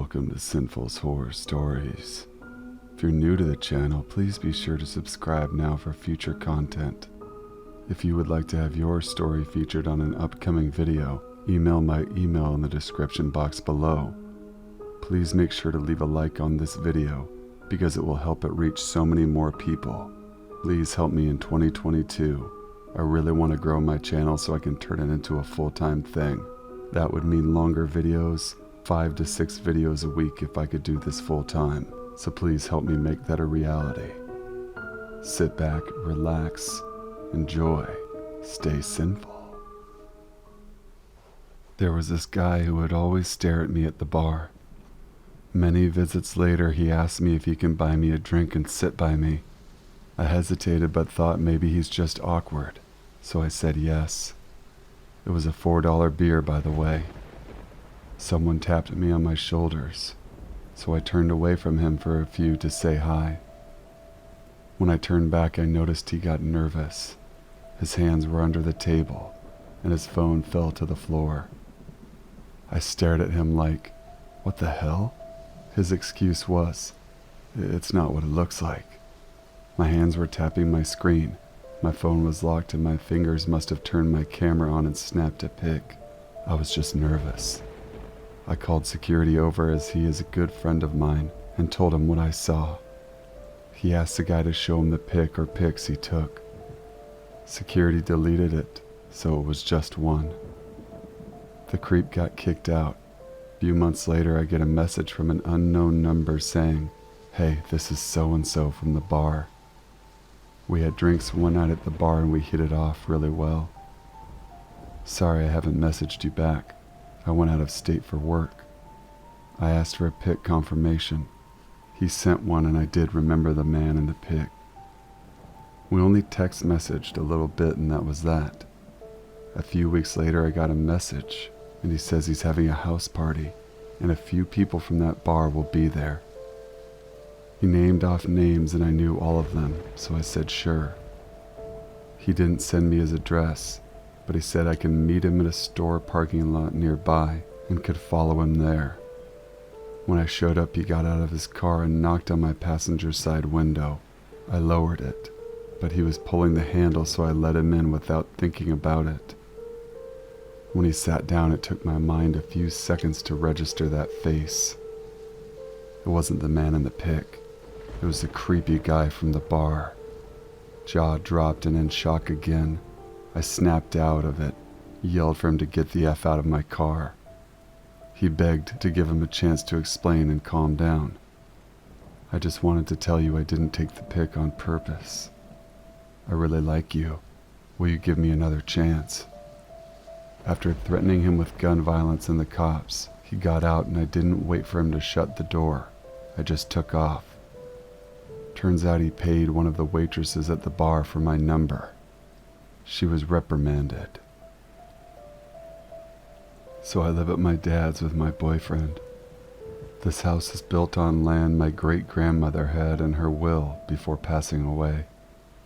Welcome to Sinful's Horror Stories. If you're new to the channel, please be sure to subscribe now for future content. If you would like to have your story featured on an upcoming video, email my email in the description box below. Please make sure to leave a like on this video because it will help it reach so many more people. Please help me in 2022. I really want to grow my channel so I can turn it into a full-time thing. That would mean longer videos, 5 to 6 videos a week if I could do this full-time. So please help me make that a reality. Sit back, relax, enjoy, stay sinful. There was this guy who would always stare at me at the bar. Many visits later, he asked me if he can buy me a drink and sit by me. I hesitated but thought maybe he's just awkward, so I said yes. It was a $4 beer, by the way. Someone tapped me on my shoulders, so I turned away from him for a few to say hi. When I turned back, I noticed he got nervous. His hands were under the table, and his phone fell to the floor. I stared at him like, what the hell? His excuse was, it's not what it looks like. My hands were tapping my screen. My phone was locked and my fingers must have turned my camera on and snapped a pic. I was just nervous. I called security over as he is a good friend of mine and told him what I saw. He asked the guy to show him the pic or pics he took. Security deleted it, so it was just one. The creep got kicked out. A few months later, I get a message from an unknown number saying, "Hey, this is so-and-so from the bar." We had drinks one night at the bar and we hit it off really well. Sorry I haven't messaged you back. I went out of state for work. I asked for a pic confirmation. He sent one and I did remember the man in the pic. We only text messaged a little bit and that was that. A few weeks later I got a message and he says he's having a house party and a few people from that bar will be there. He named off names and I knew all of them, so I said sure. He didn't send me his address, but he said I can meet him at a store parking lot nearby and could follow him there. When I showed up, he got out of his car and knocked on my passenger side window. I lowered it, but he was pulling the handle, so I let him in without thinking about it. When he sat down, it took my mind a few seconds to register that face. It wasn't the man in the pic. It was the creepy guy from the bar. Jaw dropped and in shock again. I snapped out of it, yelled for him to get the F out of my car. He begged to give him a chance to explain and calm down. I just wanted to tell you I didn't take the pic on purpose. I really like you. Will you give me another chance? After threatening him with gun violence and the cops, he got out and I didn't wait for him to shut the door. I just took off. Turns out he paid one of the waitresses at the bar for my number. She was reprimanded. So I live at my dad's with my boyfriend. This house is built on land my great-grandmother had in her will before passing away.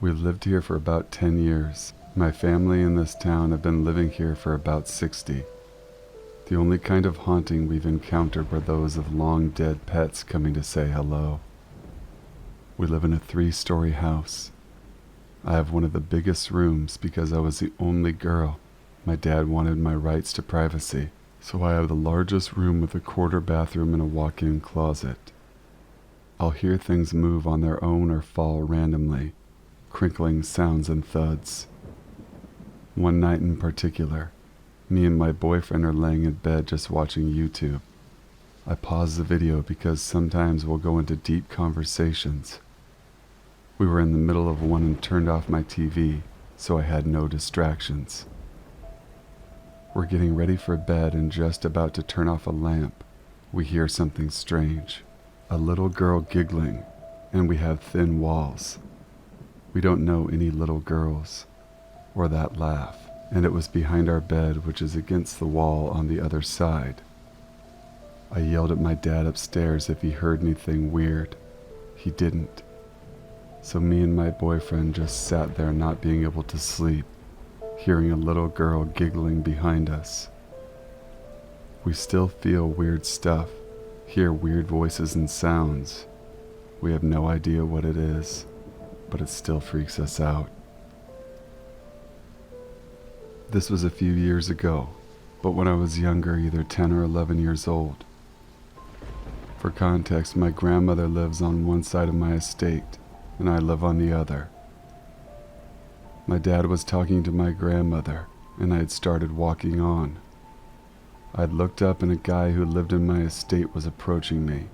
We've lived here for about 10 years. My family in this town have been living here for about 60. The only kind of haunting we've encountered were those of long-dead pets coming to say hello. We live in a 3-story house. I have one of the biggest rooms because I was the only girl. My dad wanted my rights to privacy, so I have the largest room with a quarter bathroom and a walk-in closet. I'll hear things move on their own or fall randomly, crinkling sounds and thuds. One night in particular, me and my boyfriend are laying in bed just watching YouTube. I pause the video because sometimes we'll go into deep conversations. We were in the middle of one and turned off my TV, so I had no distractions. We're getting ready for bed and just about to turn off a lamp. We hear something strange. A little girl giggling, and we have thin walls. We don't know any little girls, or that laugh, and it was behind our bed, which is against the wall on the other side. I yelled at my dad upstairs if he heard anything weird. He didn't. So me and my boyfriend just sat there not being able to sleep, hearing a little girl giggling behind us. We still feel weird stuff, hear weird voices and sounds. We have no idea what it is, but it still freaks us out. This was a few years ago, but when I was younger, either 10 or 11 years old. For context, my grandmother lives on one side of my estate, and I live on the other. My dad was talking to my grandmother, and I had started walking on. I'd looked up and a guy who lived in my estate was approaching me.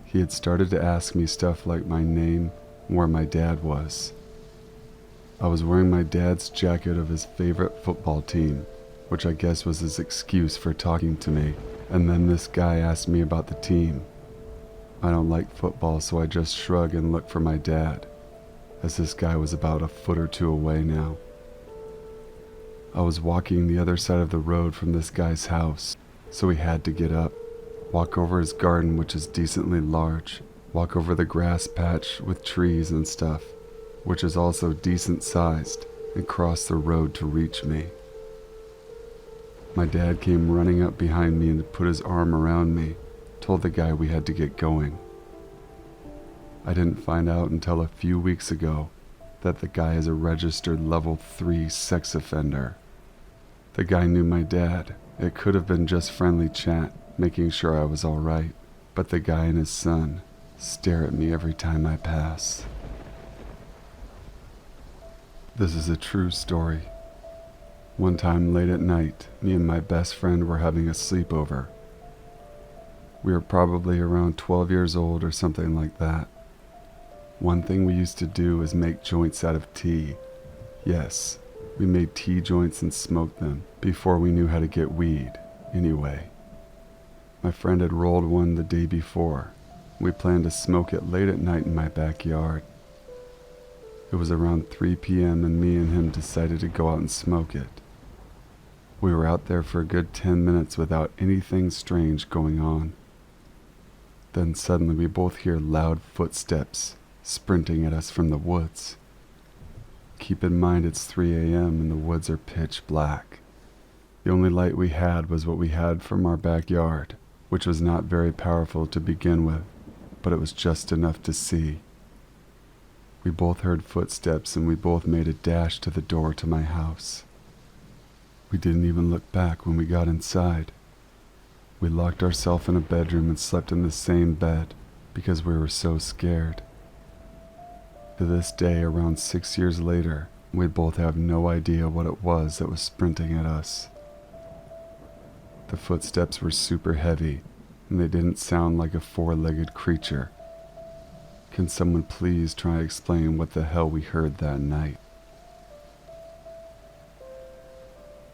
He had started to ask me stuff like my name and where my dad was. I was wearing my dad's jacket of his favorite football team, which I guess was his excuse for talking to me, and then this guy asked me about the team. I don't like football, so I just shrug and look for my dad, as this guy was about a foot or two away now. I was walking the other side of the road from this guy's house, so he had to get up, walk over his garden, which is decently large, walk over the grass patch with trees and stuff, which is also decent sized, and cross the road to reach me. My dad came running up behind me and put his arm around me, told the guy we had to get going. I didn't find out until a few weeks ago that the guy is a registered level 3 sex offender. The guy knew my dad. It could have been just friendly chat, making sure I was all right, but the guy and his son stare at me every time I pass. This is a true story. One time late at night, me and my best friend were having a sleepover. We were probably around 12 years old or something like that. One thing we used to do was make joints out of tea. Yes, we made tea joints and smoked them before we knew how to get weed, anyway. My friend had rolled one the day before. We planned to smoke it late at night in my backyard. It was around 3 p.m. and me and him decided to go out and smoke it. We were out there for a good 10 minutes without anything strange going on. Then suddenly we both hear loud footsteps sprinting at us from the woods. Keep in mind it's 3 a.m. and the woods are pitch black. The only light we had was what we had from our backyard, which was not very powerful to begin with, but it was just enough to see. We both heard footsteps and we both made a dash to the door to my house. We didn't even look back when we got inside. We locked ourselves in a bedroom and slept in the same bed because we were so scared. To this day, around 6 years later, we both have no idea what it was that was sprinting at us. The footsteps were super heavy, and they didn't sound like a four-legged creature. Can someone please try to explain what the hell we heard that night?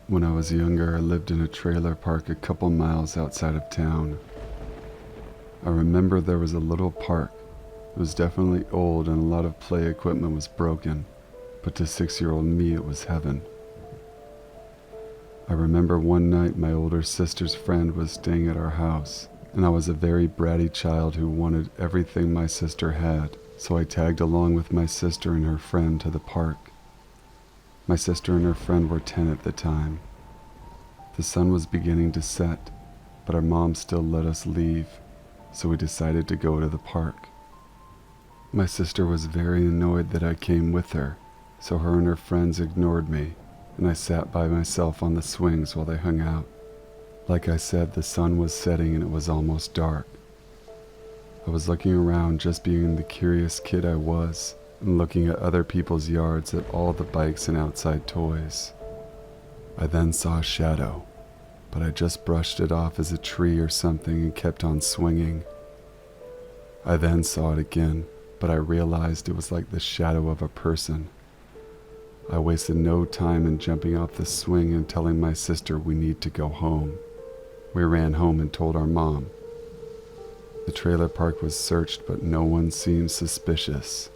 When I was younger, I lived in a trailer park a couple miles outside of town. I remember there was a little park. It was definitely old and a lot of play equipment was broken, but to 6-year-old me it was heaven. I remember one night my older sister's friend was staying at our house, and I was a very bratty child who wanted everything my sister had, so I tagged along with my sister and her friend to the park. My sister and her friend were 10 at the time. The sun was beginning to set, but our mom still let us leave, so we decided to go to the park. My sister was very annoyed that I came with her, so her and her friends ignored me, and I sat by myself on the swings while they hung out. Like I said, the sun was setting and it was almost dark. I was looking around, just being the curious kid I was, and looking at other people's yards at all the bikes and outside toys. I then saw a shadow, but I just brushed it off as a tree or something and kept on swinging. I then saw it again, but I realized it was like the shadow of a person. I wasted no time in jumping off the swing and telling my sister we need to go home. We ran home and told our mom. The trailer park was searched, but no one seemed suspicious.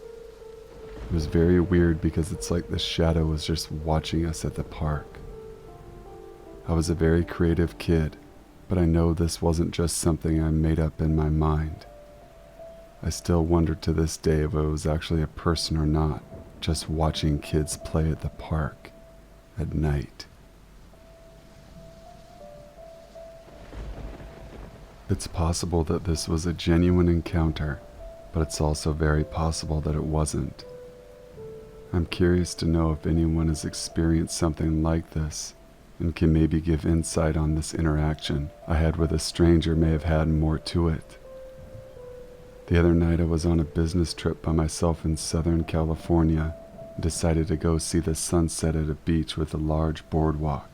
It was very weird because it's like the shadow was just watching us at the park. I was a very creative kid, but I know this wasn't just something I made up in my mind. I still wonder to this day if it was actually a person or not, just watching kids play at the park at night. It's possible that this was a genuine encounter, but it's also very possible that it wasn't. I'm curious to know if anyone has experienced something like this and can maybe give insight on this interaction I had with a stranger may have had more to it. The other night I was on a business trip by myself in Southern California and decided to go see the sunset at a beach with a large boardwalk.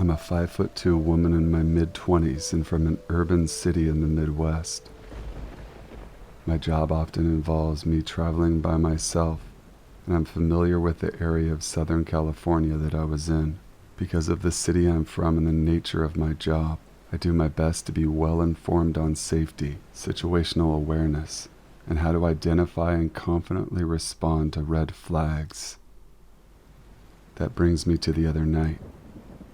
I'm a 5'2" woman in my mid-20s and from an urban city in the Midwest. My job often involves me traveling by myself, and I'm familiar with the area of Southern California that I was in. Because of the city I'm from and the nature of my job, I do my best to be well informed on safety, situational awareness, and how to identify and confidently respond to red flags. That brings me to the other night.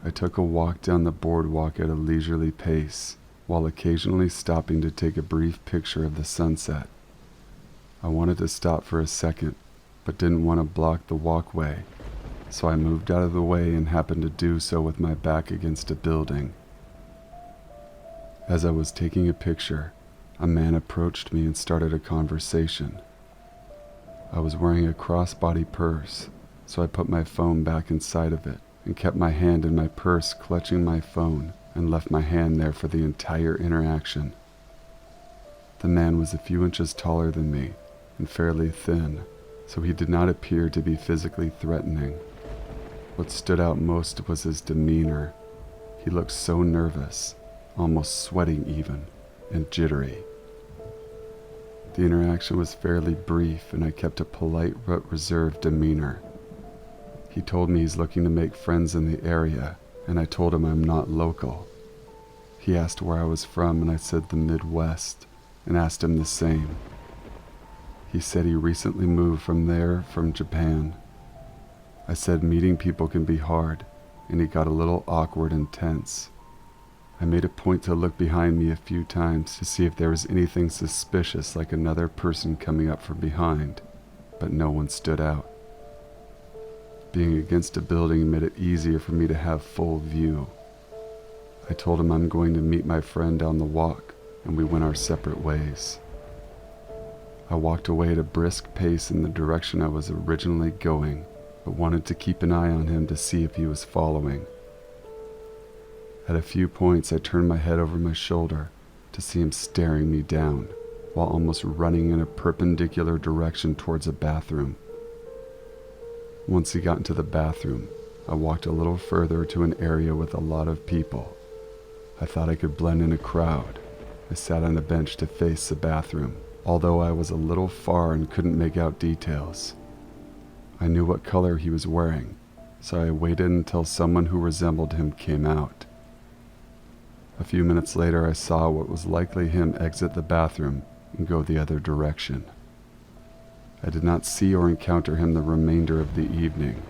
I took a walk down the boardwalk at a leisurely pace, while occasionally stopping to take a brief picture of the sunset. I wanted to stop for a second, but didn't want to block the walkway, so I moved out of the way and happened to do so with my back against a building. As I was taking a picture, a man approached me and started a conversation. I was wearing a crossbody purse, so I put my phone back inside of it and kept my hand in my purse clutching my phone and left my hand there for the entire interaction. The man was a few inches taller than me and fairly thin, so he did not appear to be physically threatening. What stood out most was his demeanor. He looked so nervous, almost sweating even, and jittery. The interaction was fairly brief and I kept a polite but reserved demeanor. He told me he's looking to make friends in the area, and I told him I'm not local. He asked where I was from and I said the Midwest, and asked him the same. He said he recently moved from Japan. I said meeting people can be hard, and he got a little awkward and tense. I made a point to look behind me a few times to see if there was anything suspicious like another person coming up from behind, but no one stood out. Being against a building made it easier for me to have full view. I told him I'm going to meet my friend down the walk, and we went our separate ways. I walked away at a brisk pace in the direction I was originally going, but wanted to keep an eye on him to see if he was following. At a few points I turned my head over my shoulder to see him staring me down, while almost running in a perpendicular direction towards a bathroom. Once he got into the bathroom, I walked a little further to an area with a lot of people. I thought I could blend in a crowd. I sat on a bench to face the bathroom, although I was a little far and couldn't make out details. I knew what color he was wearing, so I waited until someone who resembled him came out. A few minutes later, I saw what was likely him exit the bathroom and go the other direction. I did not see or encounter him the remainder of the evening.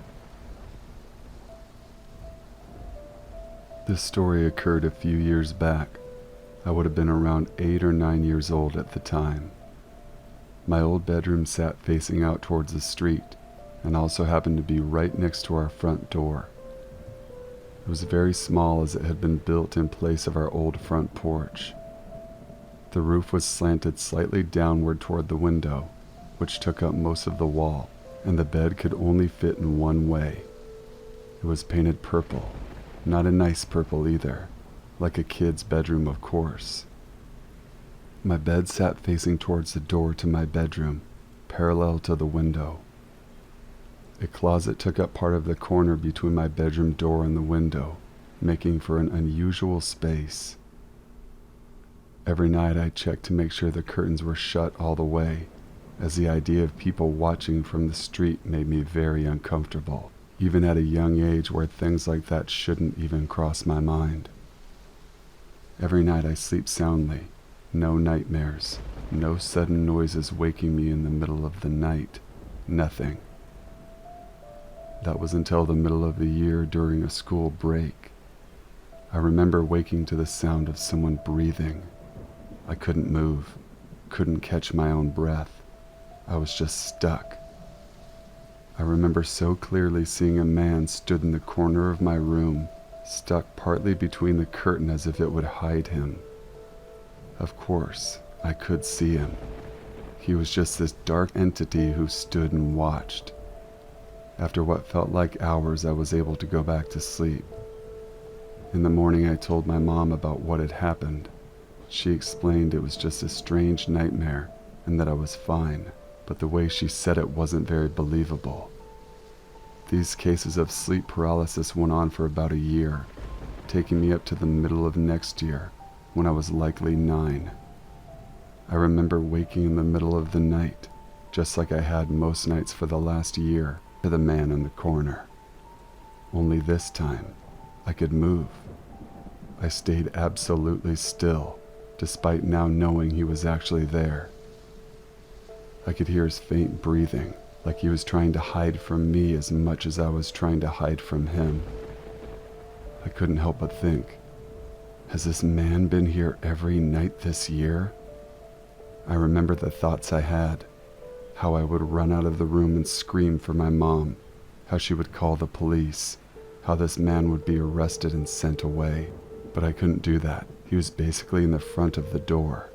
This story occurred a few years back. I would have been around 8 or 9 years old at the time. My old bedroom sat facing out towards the street and also happened to be right next to our front door. It was very small as it had been built in place of our old front porch. The roof was slanted slightly downward toward the window, which took up most of the wall, and the bed could only fit in one way. It was painted purple, not a nice purple either, like a kid's bedroom, of course. My bed sat facing towards the door to my bedroom, parallel to the window. A closet took up part of the corner between my bedroom door and the window, making for an unusual space. Every night I checked to make sure the curtains were shut all the way, as the idea of people watching from the street made me very uncomfortable, even at a young age where things like that shouldn't even cross my mind. Every night I sleep soundly, no nightmares, no sudden noises waking me in the middle of the night, nothing. That was until the middle of the year during a school break. I remember waking to the sound of someone breathing. I couldn't move, couldn't catch my own breath. I was just stuck. I remember so clearly seeing a man stood in the corner of my room, stuck partly between the curtain as if it would hide him. Of course, I could see him. He was just this dark entity who stood and watched. After what felt like hours, I was able to go back to sleep. In the morning, I told my mom about what had happened. She explained it was just a strange nightmare and that I was fine, but the way she said it wasn't very believable. These cases of sleep paralysis went on for about a year, taking me up to the middle of next year, when I was likely 9. I remember waking in the middle of the night, just like I had most nights for the last year, to the man in the corner. Only this time, I could move. I stayed absolutely still, despite now knowing he was actually there. I could hear his faint breathing, like he was trying to hide from me as much as I was trying to hide from him. I couldn't help but think, has this man been here every night this year? I remember the thoughts I had, how I would run out of the room and scream for my mom, how she would call the police, how this man would be arrested and sent away. But I couldn't do that. He was basically in the front of the door.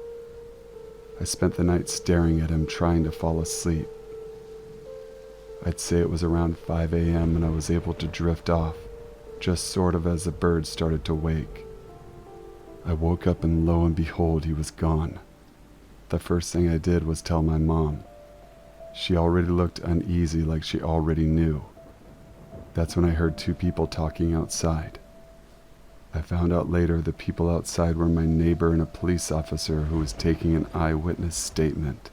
I spent the night staring at him, trying to fall asleep. I'd say it was around 5 a.m. and I was able to drift off, just sort of as the birds started to wake. I woke up and lo and behold, he was gone. The first thing I did was tell my mom. She already looked uneasy, like she already knew. That's when I heard 2 people talking outside. I found out later the people outside were my neighbor and a police officer who was taking an eyewitness statement.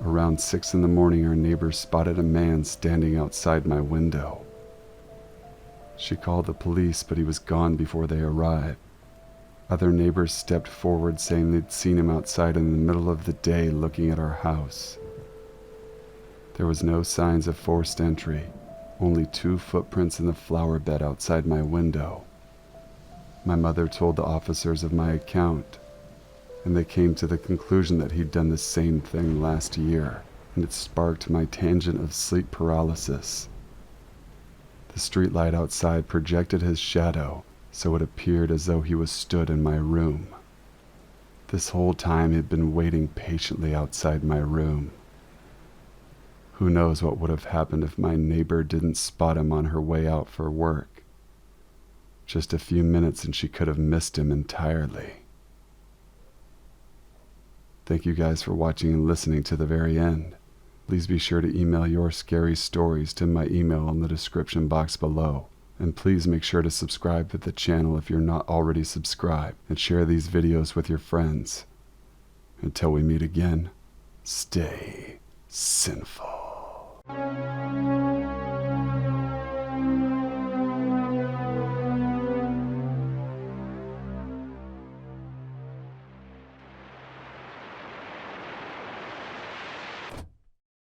Around 6 in the morning, our neighbor spotted a man standing outside my window. She called the police, but he was gone before they arrived. Other neighbors stepped forward saying they'd seen him outside in the middle of the day looking at our house. There was no signs of forced entry, only 2 footprints in the flower bed outside my window. My mother told the officers of my account, and they came to the conclusion that he'd done the same thing last year, and it sparked my tangent of sleep paralysis. The streetlight outside projected his shadow, so it appeared as though he was stood in my room. This whole time he'd been waiting patiently outside my room. Who knows what would have happened if my neighbor didn't spot him on her way out for work. Just a few minutes and she could have missed him entirely. Thank you guys for watching and listening to the very end. Please be sure to email your scary stories to my email in the description box below. And please make sure to subscribe to the channel if you're not already subscribed, and share these videos with your friends. Until we meet again, stay sinful.